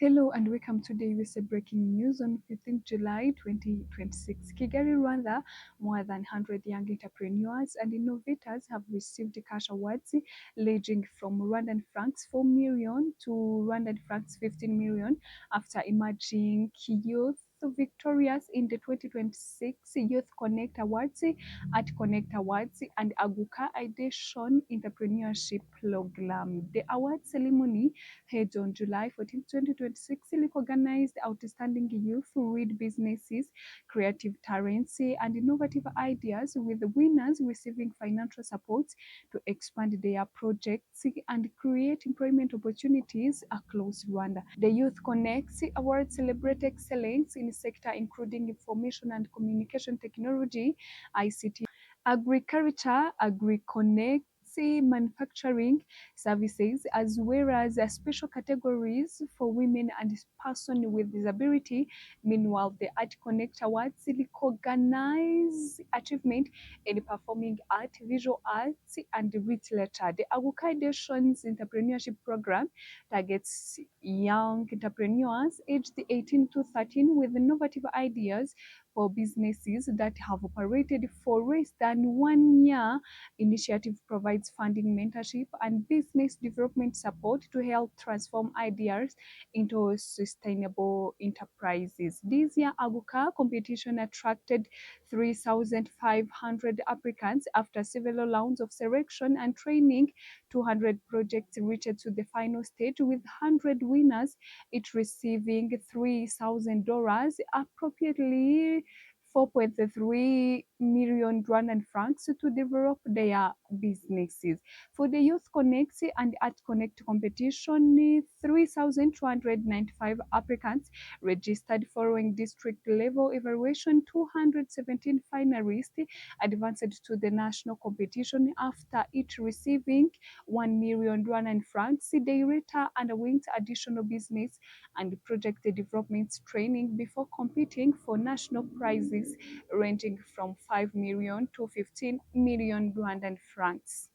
Hello and welcome. Today with a breaking news on 15th July 2026. Kigali, Rwanda, more than 100 young entrepreneurs and innovators have received cash awards ranging from Rwandan francs 4 million to Rwandan francs 15 million after emerging youth victorious in the 2026 Youth Connect Awards, Art Connect Awards, and Aguka Ideation Entrepreneurship Program. The award ceremony held on July 14, 2026, recognized outstanding youth who lead businesses, creative talents, and innovative ideas, with the winners receiving financial support to expand their projects and create employment opportunities across Rwanda. The Youth Connects Award celebrate excellence in sector including information and communication technology, ICT, agriculture, AgriConnect, manufacturing services, as well as special categories for women and persons with disability. Meanwhile, the Art Connect Awards recognize achievement in performing art, visual arts, and literature. The Aguka Foundation's entrepreneurship program targets young entrepreneurs aged 18 to 13 with innovative ideas for businesses that have operated for less than 1 year. Initiative provides funding, mentorship, and business development support to help transform ideas into sustainable enterprises. This year, Aguka competition attracted 3,500 applicants after several rounds of selection and training. 200 projects reached to the final stage, with 100 winners, each receiving $3,000, appropriately 4.3 million Rwandan francs, to develop their businesses. For the Youth Connect and Art Connect competition, 3,295 applicants registered following district level evaluation. 217 finalists advanced to the national competition after each receiving 1 million Rwandan francs. They later underwent additional business and project development training before competing for national prizes ranging from 5 million to 15 million Rwandan francs.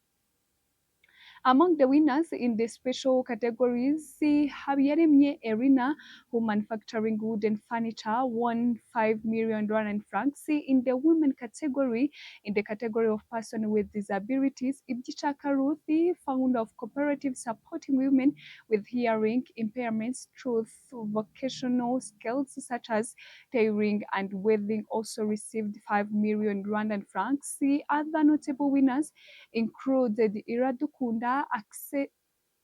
Among the winners in the special categories, Habiyaremye Erina, who manufacturing wood and furniture, won 5 million Rwandan francs. In the women category, in the category of person with disabilities, Ibjichaka Ruthi, founder of cooperative supporting women with hearing impairments through vocational skills such as tailoring and welding, also received 5 million Rwandan francs. The other notable winners included Iradukunda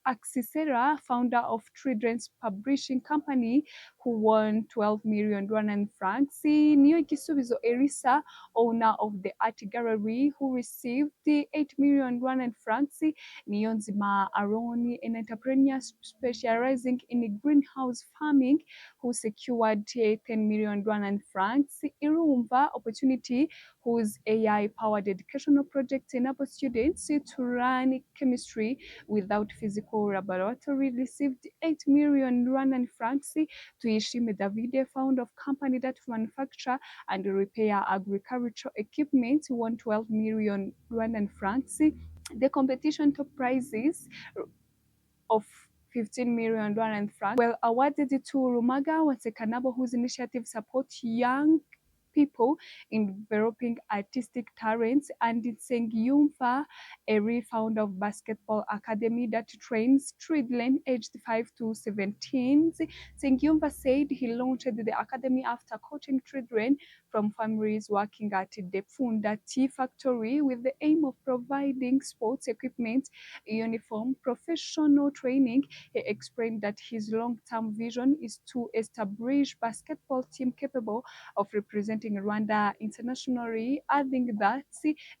Axisera, founder of Children's Publishing Company, who won 12 million Rwandan francs. Niyogisubizo Elisa, owner of the Art Gallery, who received 8 million Rwandan francs. Niyonzima Aroni, an entrepreneur specializing in greenhouse farming, who secured 10 million Rwandan francs. Irumva Opportunity, whose AI-powered educational project enables students to learn chemistry without physical laboratory, received 8 million Rwandan francs. Tuyishime Davide, founder of company that manufacture and repair agricultural equipment, won 12 million Rwandan francs. The competition top prizes of 15 million Rwandan francs were awarded to Rumaga Wasekanabo, whose initiative supports young people in developing artistic talents, and Nsengiyumva Eri, founder of Basketball Academy that trains children aged 5 to 17. Nsengiyumva said he launched the academy after coaching children from families working at the Pfunda Tea Factory with the aim of providing sports equipment, uniform, professional training. He explained that his long-term vision is to establish basketball team capable of representing Rwanda internationally, adding that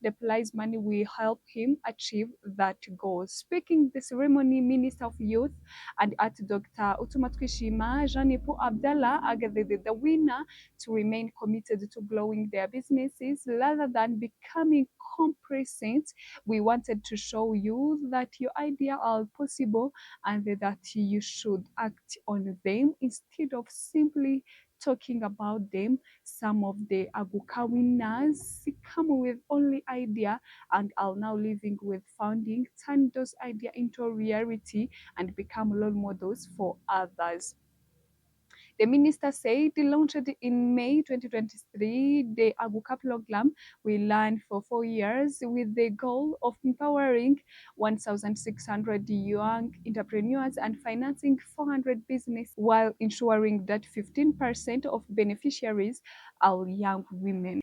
the prize money will help him achieve that goal. Speaking the ceremony, Minister of Youth and Art Dr. Utumatwishima Jean-Paul Abdallah argued the winner to remain committed to growing their businesses rather than becoming complacent. We wanted to show you that your ideas are possible and that you should act on them instead of simply talking about them. Some of the Aguka winners come with only idea and are now living with funding, turn those ideas into reality and become role models for others. The minister said, launched in May 2023, the Aguka program will run for 4 years with the goal of empowering 1,600 young entrepreneurs and financing 400 businesses while ensuring that 15% of beneficiaries are young women.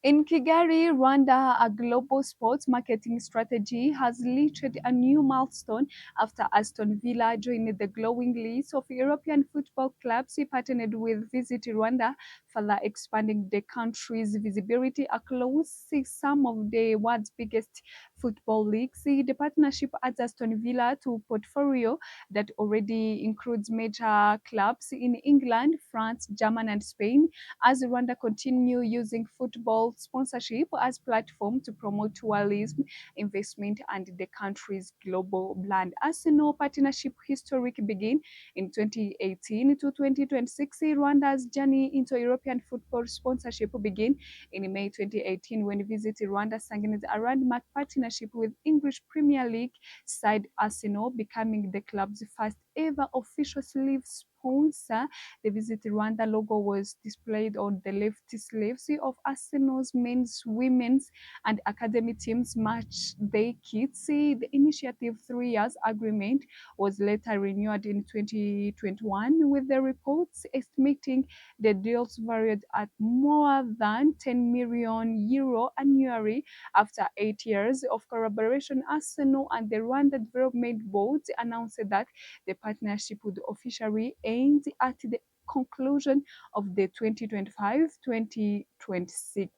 In Kigali, Rwanda, a global sports marketing strategy has reached a new milestone after Aston Villa joined the glowing list of European football clubs partnered with Visit Rwanda, further expanding the country's visibility across some of the world's biggest football leagues. The partnership adds Aston Villa to portfolio that already includes major clubs in England, France, Germany, and Spain, as Rwanda continue using football sponsorship as platform to promote tourism, investment, and the country's global brand. Arsenal partnership historic begin in 2018 to 2026. Rwanda's journey into European football sponsorship began in May 2018 when Visit Rwanda signed a landmark partnership with English Premier League side Arsenal, becoming the club's first ever official sleeve sponsor. The Visit Rwanda logo was displayed on the left sleeves of Arsenal's men's, women's, and academy teams match day kits. The initiative 3 years agreement was later renewed in 2021, with the reports estimating the deals valued at more than 10 million euro annually. After 8 years of collaboration, Arsenal and the Rwanda Development Board announced that the partnership would officially end at the conclusion of the 2025-2026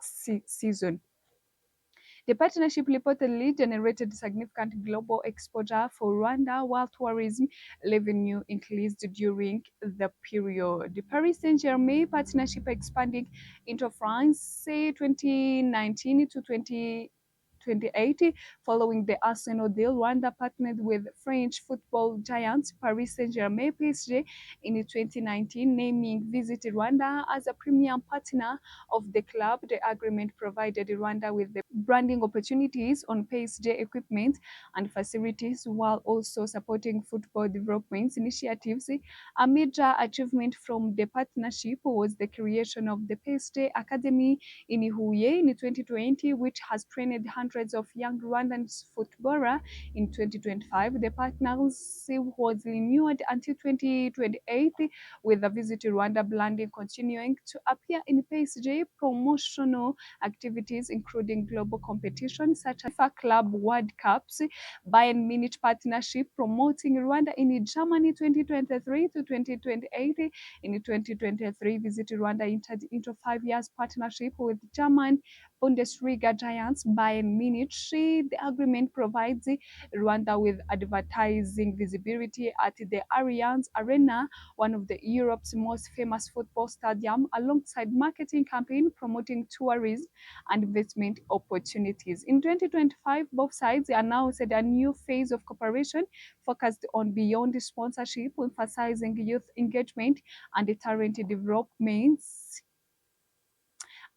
season. The partnership reportedly generated significant global exposure for Rwanda, while tourism revenue increased during the period. The Paris Saint-Germain partnership expanding into France, say 2019 to 2080. Following the Arsenal deal, Rwanda partnered with French football giants Paris Saint-Germain (PSG) in 2019, naming Visit Rwanda as a premium partner of the club. The agreement provided Rwanda with the branding opportunities on PSG equipment and facilities, while also supporting football development initiatives. A major achievement from the partnership was the creation of the PSG Academy in Huye in 2020, which has trained hundreds of young Rwandan footballers. In 2025, the partnership was renewed until 2028, with the Visit Rwanda branding continuing to appear in PSG promotional activities, including global competitions such as FIFA Club World Cups, Bayern Munich partnership promoting Rwanda in Germany 2023 to 2028. In 2023, Visit Rwanda entered into 5 years partnership with German Bundesliga giants Bayern Munich. The agreement provides Rwanda with advertising visibility at the Allianz Arena, one of the Europe's most famous football stadium, alongside marketing campaign promoting tourism and investment opportunities. In 2025, both sides announced a new phase of cooperation focused on beyond sponsorship, emphasizing youth engagement and talent development.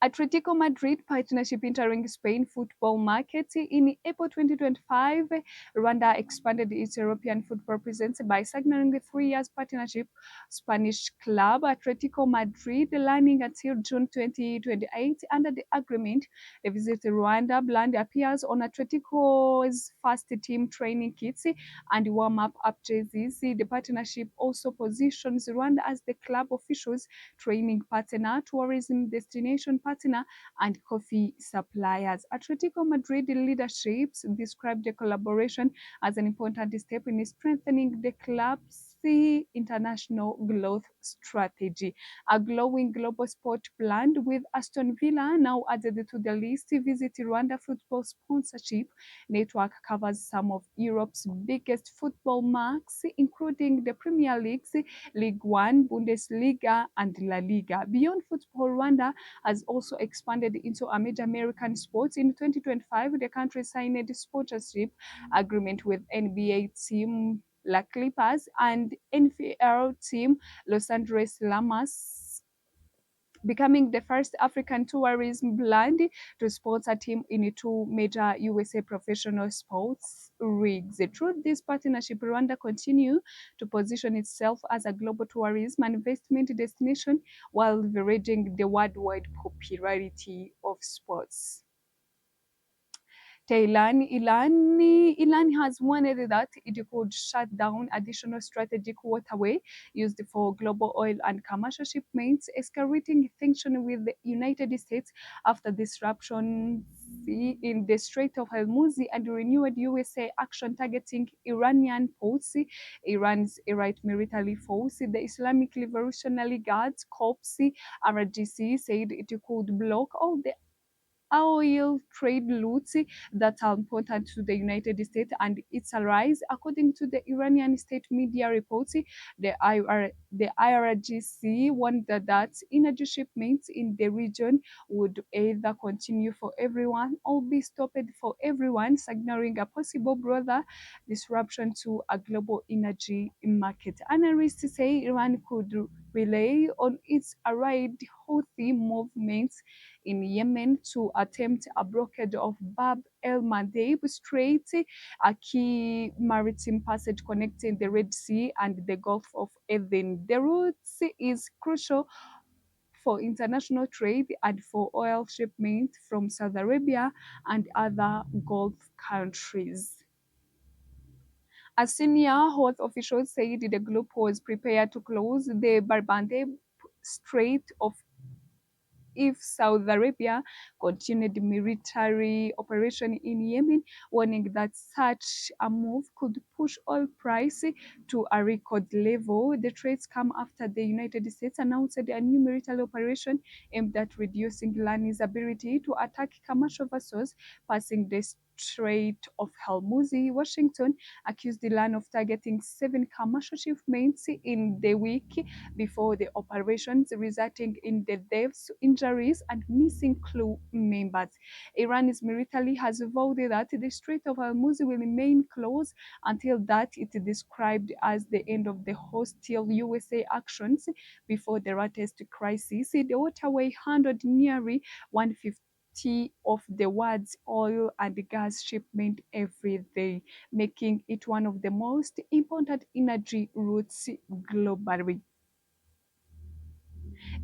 Atletico Madrid partnership entering Spain football market. In April 2025, Rwanda expanded its European football presence by signing a 3 year partnership Spanish club Atletico Madrid, running until June 2028. Under the agreement, the Visit Rwanda brand appears on Atletico's first team training kits and warm-up jerseys. The partnership also positions Rwanda as the club officials training partner, tourism destination partner, and coffee suppliers. Atletico Madrid leadership described the collaboration as an important step in strengthening the club's international growth strategy. A glowing global sport brand with Aston Villa now added to the list. Visit Rwanda football sponsorship network covers some of Europe's biggest football marques, including the Premier Leagues, League One, Bundesliga, and La Liga. Beyond football, Rwanda has also expanded into a major American sports. In 2025, the country signed a sponsorship agreement with NBA team La Clippers and NFL team Los Angeles Lakers. becoming the first African tourism brand to sponsor a team in two major USA professional sports leagues. Through this partnership, Rwanda continue to position itself as a global tourism and investment destination while leveraging the worldwide popularity of sports. Iran has warned that it could shut down additional strategic waterway used for global oil and commercial shipments, escalating tension with the United States after disruptions in the Strait of Hormuz and renewed USA action targeting Iranian ports. Iran's Iraqi military force, the Islamic Revolutionary Guards Corps (RGC), said it could block all the oil trade routes that are important to the United States and its allies. According to the Iranian state media reports, the IRGC warned that energy shipments in the region would either continue for everyone or be stopped for everyone, signaling a possible broader disruption to a global energy market. Analysts say Iran could rely on its allied Houthi movements in Yemen to attempt a blockade of Bab el Mandeb Strait, a key maritime passage connecting the Red Sea and the Gulf of Aden. The route is crucial for international trade and for oil shipments from Saudi Arabia and other Gulf countries. A senior health official said the group was prepared to close the Barbandeb Strait of if Saudi Arabia continued the military operation in Yemen, warning that such a move could push oil price to a record level. The trades come after the United States announced a new military operation aimed at reducing Iran's ability to attack commercial vessels passing the Strait of Hormuz. Washington accused Iran of targeting 7 commercial shipments in the week before the operations, resulting in the deaths, injuries, and missing crew members. Iran's military has vowed that the Strait of Hormuz will remain closed until that it described as the end of the hostile USA actions before the latest crisis. The waterway handled nearly 150 of the world's oil and gas shipment every day, making it one of the most important energy routes globally.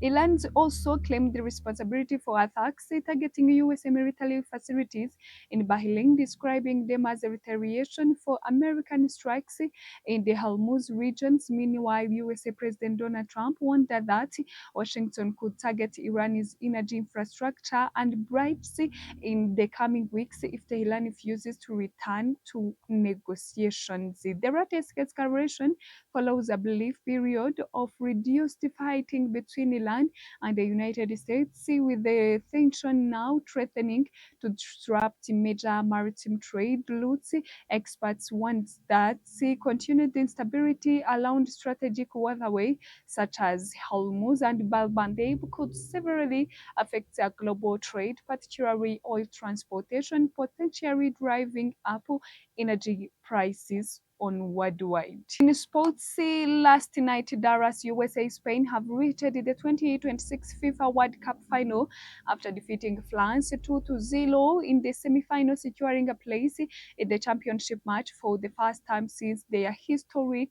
Iran also claimed the responsibility for attacks targeting US military facilities in Bahrain, describing them as a retaliation for American strikes in the Hormuz regions. Meanwhile, USA President Donald Trump warned that Washington could target Iran's energy infrastructure and bribes in the coming weeks if Tehran refuses to return to negotiations. The latest escalation follows a brief period of reduced fighting between Iran and the United States, with the tension now threatening to disrupt major maritime trade routes. Experts warn that continued instability along strategic waterways such as Hormuz and Bab el-Mandeb could severely affect global trade, particularly oil transportation, potentially driving up energy prices on worldwide. In sports, last night, Dallas, USA, Spain have reached the 2026 FIFA World Cup final after defeating France 2-0 in the semi-final, securing a place in the championship match for the first time since their historic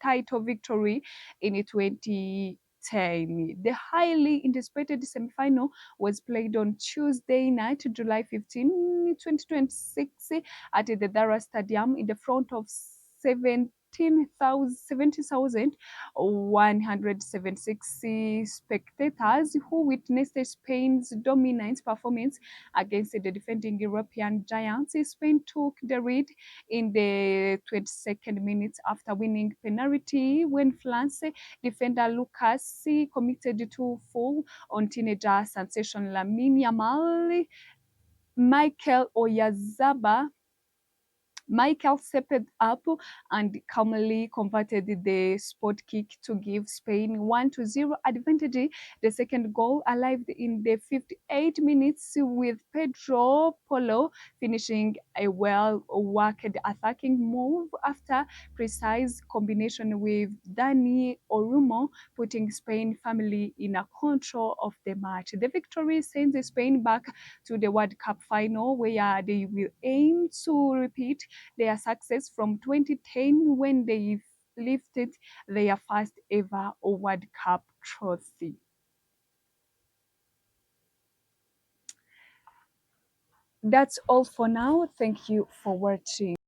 title victory in 2010. The highly anticipated semi-final was played on Tuesday night, July 15, 2026, at the Dara Stadium in the front of 70,176 spectators who witnessed Spain's dominant performance against the defending European giants. Spain took the lead in the 22nd minute after winning penalty when France defender Lucas committed to foul on teenager sensation Lamine Yamal. Michael Oyarzabal Michael stepped up and calmly converted the spot kick to give Spain 1-0 advantage. The second goal arrived in the 58 minutes with Pedro Polo finishing a well-worked attacking move after precise combination with Dani Orumo, putting Spain firmly in a control of the match. The victory sends Spain back to the World Cup final, where they will aim to repeat their success from 2010 when they lifted their first ever World Cup trophy. That's all for now. Thank you for watching.